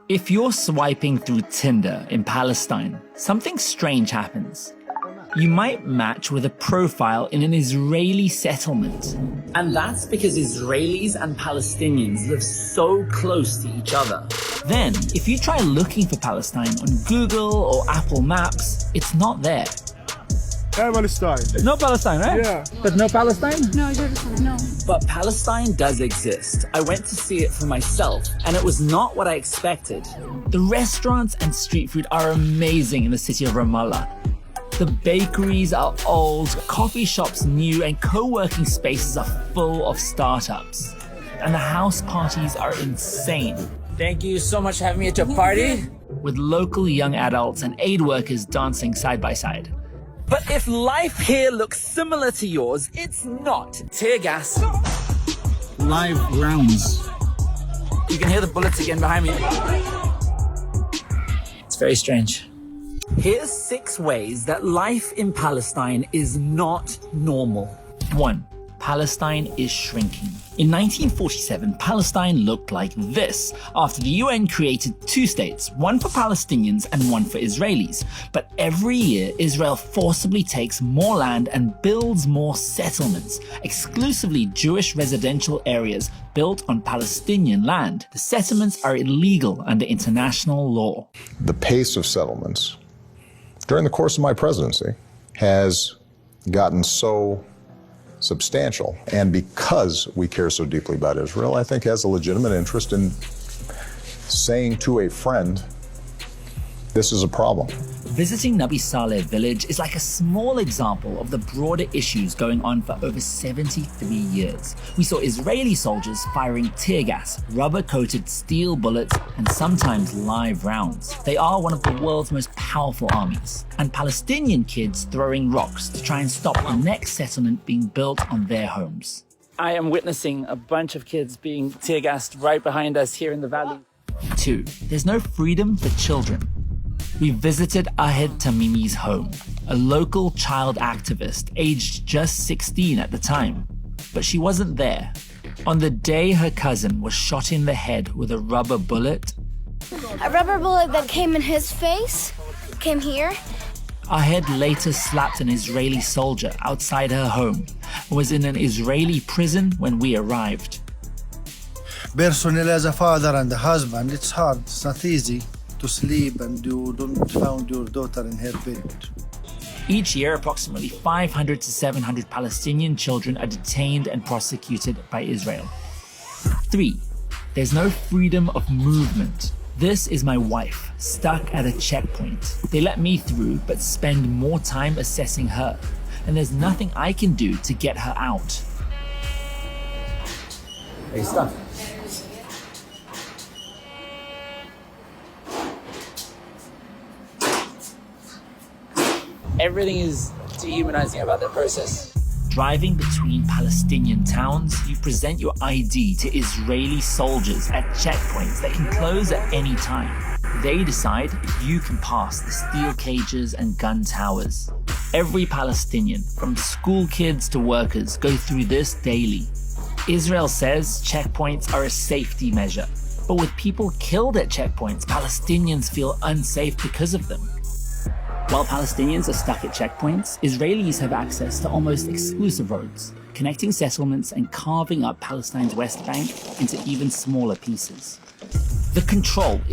If you're swiping through Tinder in Palestine, something strange happens. You might match with a profile in an Israeli settlement. And that's because Israelis and Palestinians live so close to each other. Then, if you try looking for Palestine on Google or Apple Maps, it's not there. Palestine. No Palestine, right? Yeah. But no Palestine? No, Jerusalem, no. But Palestine does exist. I went to see it for myself, and it was not what I expected. The restaurants and street food are amazing in the city of Ramallah. The bakeries are old, coffee shops new, and co-working spaces are full of startups. And the house parties are insane. Thank you so much for having me at your party. With local young adults and aid workers dancing side by side. But if life here looks similar to yours, it's not. Tear gas. Live rounds. You can hear the bullets again behind me. It's very strange. Here's 6 ways that life in Palestine is not normal. 1. Palestine is shrinking. In 1947, Palestine looked like this, after the UN created 2 states, one for Palestinians and one for Israelis. But every year, Israel forcibly takes more land and builds more settlements, exclusively Jewish residential areas built on Palestinian land. The settlements are illegal under international law. The pace of settlements during the course of my presidency has gotten so substantial. And because we care so deeply about Israel, I think has a legitimate interest in saying to a friend, this is a problem. Visiting Nabi Saleh village is like a small example of the broader issues going on for over 73 years. We saw Israeli soldiers firing tear gas, rubber-coated steel bullets, and sometimes live rounds. They are one of the world's most powerful armies. And Palestinian kids throwing rocks to try and stop the next settlement being built on their homes. I am witnessing a bunch of kids being tear gassed right behind us here in the valley. 2. There's no freedom for children. We visited Ahed Tamimi's home, a local child activist aged just 16 at the time. But she wasn't there. On the day her cousin was shot in the head with a rubber bullet, A rubber bullet that came in his face, came here. Ahed later slapped an Israeli soldier outside her home and was in an Israeli prison when we arrived. Personally, as a father and a husband, it's hard. It's not easy to sleep and you don't find your daughter in her bed. Each year, approximately 500 to 700 Palestinian children are detained and prosecuted by Israel. 3. There's no freedom of movement. This is my wife, stuck at a checkpoint. They let me through, but spend more time assessing her, and there's nothing I can do to get her out. Hey, stop. Everything is dehumanizing about the process. Driving between Palestinian towns, you present your ID to Israeli soldiers at checkpoints that can close at any time. They decide if you can pass the steel cages and gun towers. Every Palestinian, from school kids to workers, go through this daily. Israel says checkpoints are a safety measure, but with people killed at checkpoints, Palestinians feel unsafe because of them. While Palestinians are stuck at checkpoints, Israelis have access to almost exclusive roads, connecting settlements and carving up Palestine's West Bank into even smaller pieces. The control